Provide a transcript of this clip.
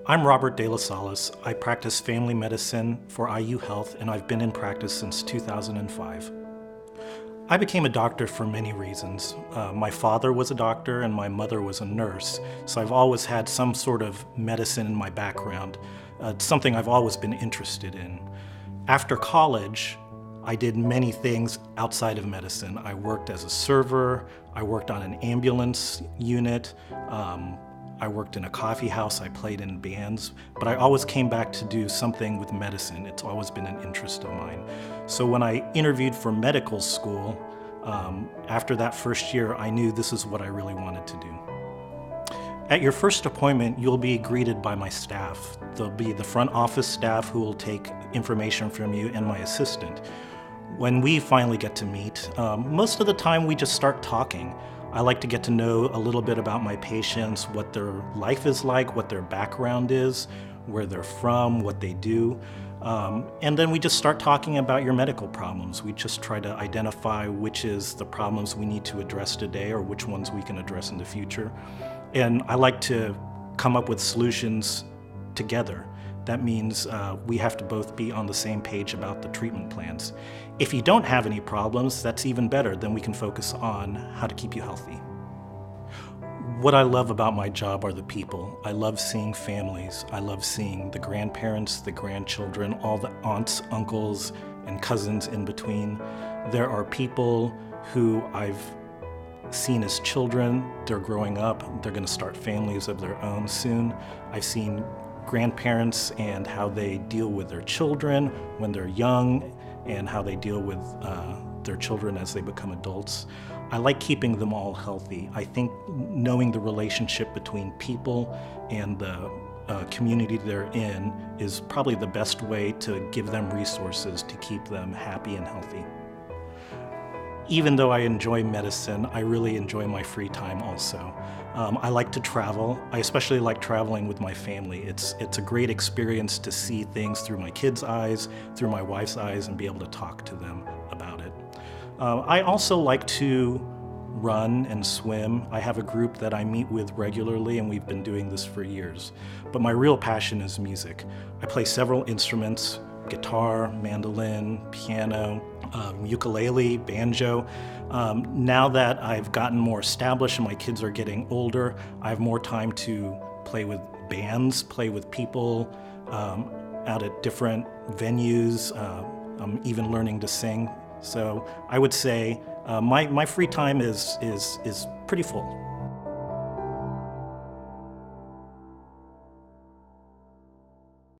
I'm Robert De La Salas. I practice family medicine for IU Health, and I've been in practice since 2005. I became a doctor for many reasons. My father was a doctor and my mother was a nurse, so I've always had some sort of medicine in my background. It's something I've always been interested in. After college, I did many things outside of medicine. I worked as a server, I worked on an ambulance unit, I worked in a coffee house, I played in bands, but I always came back to do something with medicine. It's always been an interest of mine. So when I interviewed for medical school, after that first year, I knew this is what I really wanted to do. At your first appointment, you'll be greeted by my staff. There'll be the front office staff who will take information from you and my assistant. When we finally get to meet, most of the time we just start talking. I like to get to know a little bit about my patients, what their life is like, what their background is, where they're from, what they do. And then we just start talking about your medical problems. We just try to identify which is the problems we need to address today or which ones we can address in the future. And I like to come up with solutions together. That means we have to both be on the same page about the treatment plans. If you don't have any problems, that's even better. Then we can focus on how to keep you healthy. What I love about my job are the people. I love seeing families. I love seeing the grandparents, the grandchildren, all the aunts, uncles, and cousins in between. There are people who I've seen as children. They're growing up. They're going to start families of their own soon. I've seen grandparents and how they deal with their children when they're young and how they deal with their children as they become adults. I like keeping them all healthy. I think knowing the relationship between people and the community they're in is probably the best way to give them resources to keep them happy and healthy. Even though I enjoy medicine, I really enjoy my free time also. I like to travel. I especially like traveling with my family. It's a great experience to see things through my kids' eyes, through my wife's eyes, and be able to talk to them about it. I also like to run and swim. I have a group that I meet with regularly, and we've been doing this for years. But my real passion is music. I play several instruments: guitar, mandolin, piano, ukulele, banjo. Now that I've gotten more established and my kids are getting older, I have more time to play with bands, play with people out at different venues. I'm even learning to sing. So I would say my free time is pretty full.